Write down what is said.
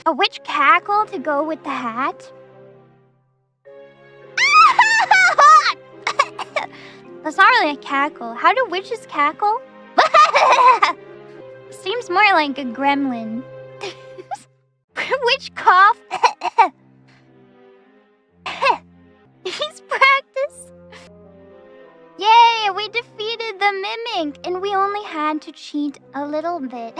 A witch cackle to go with the hat? That's not really a cackle. How do witches cackle? Seems more like a gremlin. Witch cough. He's practice. Yay, we defeated the mimic, and we only had to cheat a little bit.